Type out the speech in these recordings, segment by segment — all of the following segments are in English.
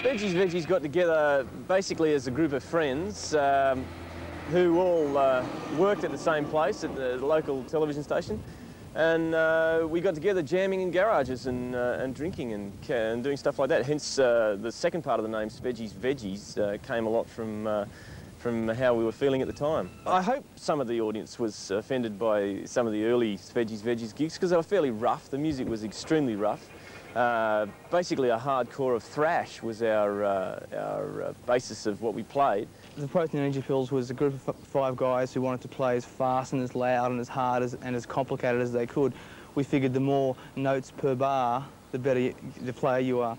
Svegies Veggies got together basically as a group of friends who all worked at the same place, at the local television station. And we got together jamming in garages and drinking and doing stuff like that. Hence the second part of the name, Svegies Veggies, came a lot from how we were feeling at the time. I hope some of the audience was offended by some of the early Svegies Veggies gigs because they were fairly rough. The music was extremely rough. Basically a hardcore of thrash was our basis of what we played. The Protein Energy Pills was a group of 5 guys who wanted to play as fast and as loud and as hard and as complicated as they could. We figured the more notes per bar, the better the player you are.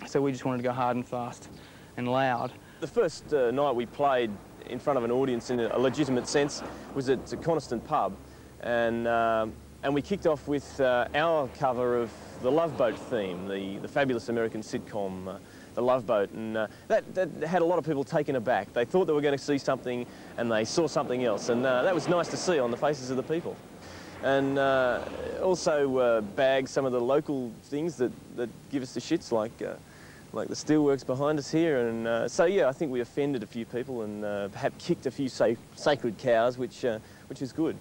So we just wanted to go hard and fast and loud. The first night we played in front of an audience in a legitimate sense was at Coniston pub, and we kicked off with our cover of the Love Boat theme, the fabulous American sitcom, The Love Boat, and that had a lot of people taken aback. They thought they were going to see something, and they saw something else, and that was nice to see on the faces of the people. And also bag some of the local things that give us the shits, like the steelworks behind us here, and so yeah, I think we offended a few people and have kicked a few sacred cows, which is good.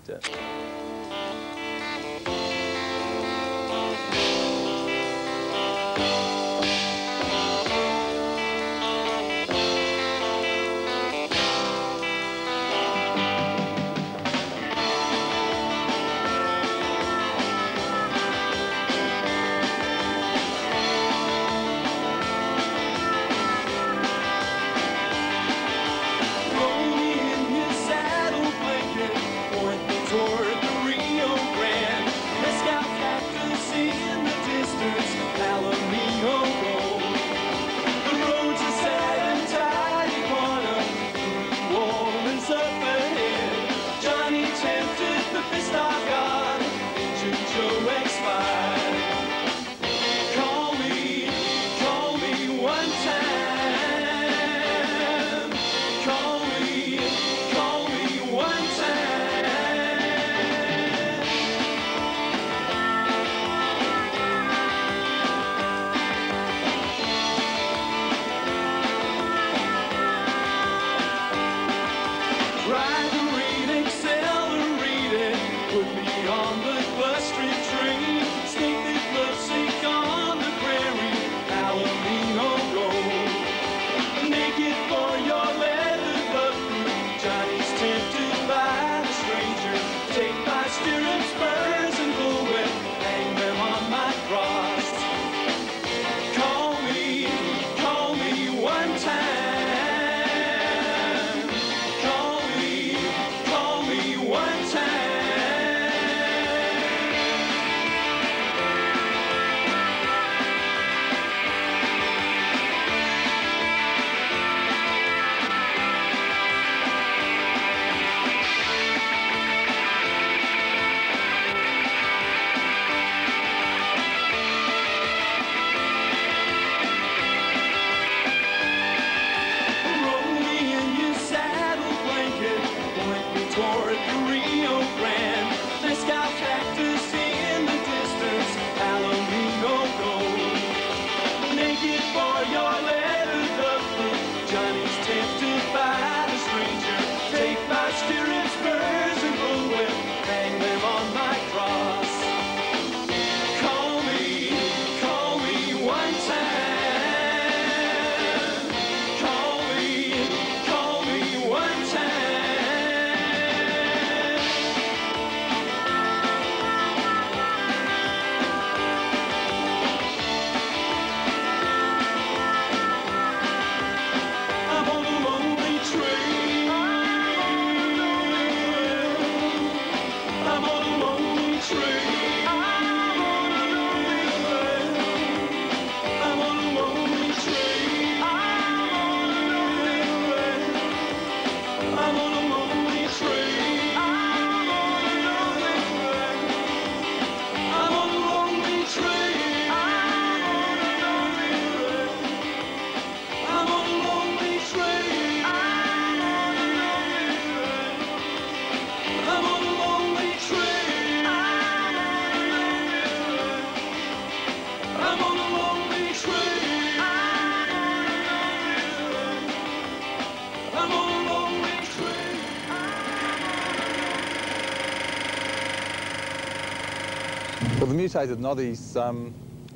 Well, the Mutated Naughties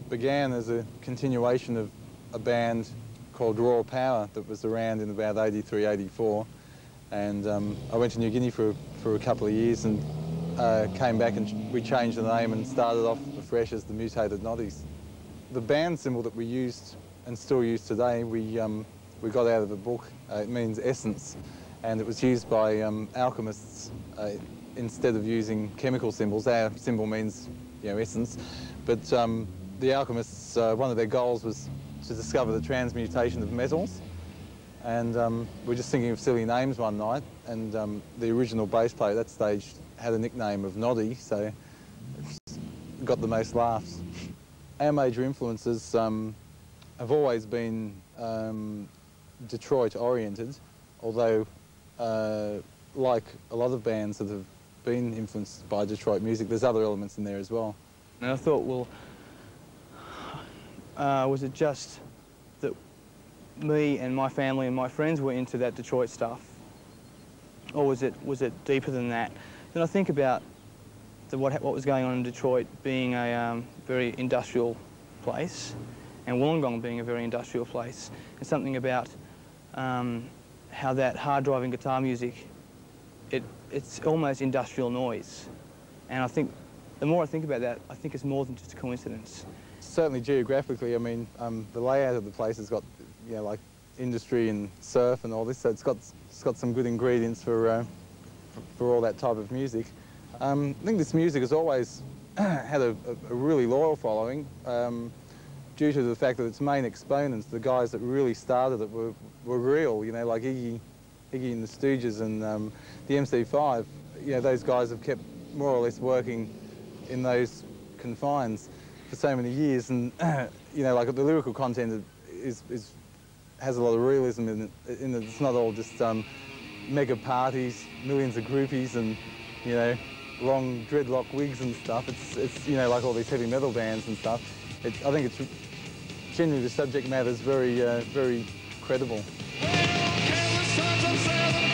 began as a continuation of a band called Raw Power that was around in about 83, 84. And I went to New Guinea for a couple of years and came back and we changed the name and started off afresh as the Mutated Naughties. The band symbol that we used and still use today, we got out of a book. It means essence, and it was used by alchemists instead of using chemical symbols. Our symbol means, you know, essence, but the alchemists, one of their goals was to discover the transmutation of metals. And we're just thinking of silly names one night, and the original bass player at that stage had a nickname of Noddy, so it's got the most laughs. Our major influences have always been Detroit-oriented, although like a lot of bands that have been influenced by Detroit music, there's other elements in there as well. And I thought, well, was it just that me and my family and my friends were into that Detroit stuff, or was it deeper than that? Then I think about what was going on in Detroit being a very industrial place, and Wollongong being a very industrial place, and something about how that hard-driving guitar music, it's almost industrial noise. And I think the more I think about that, I think it's more than just a coincidence. Certainly geographically, I mean, the layout of the place has got, you know, like industry and surf and all this, so it's got some good ingredients for all that type of music. I think this music has always had a really loyal following due to the fact that its main exponents, the guys that really started it, were real, you know, like Iggy and the Stooges and the MC5. You know, those guys have kept more or less working in those confines for so many years, and you know, like the lyrical content has a lot of realism in it. It's not all just mega parties, millions of groupies, and you know, long dreadlock wigs and stuff. It's you know, like all these heavy metal bands and stuff. I think it's generally the subject matter is very very credible. Well,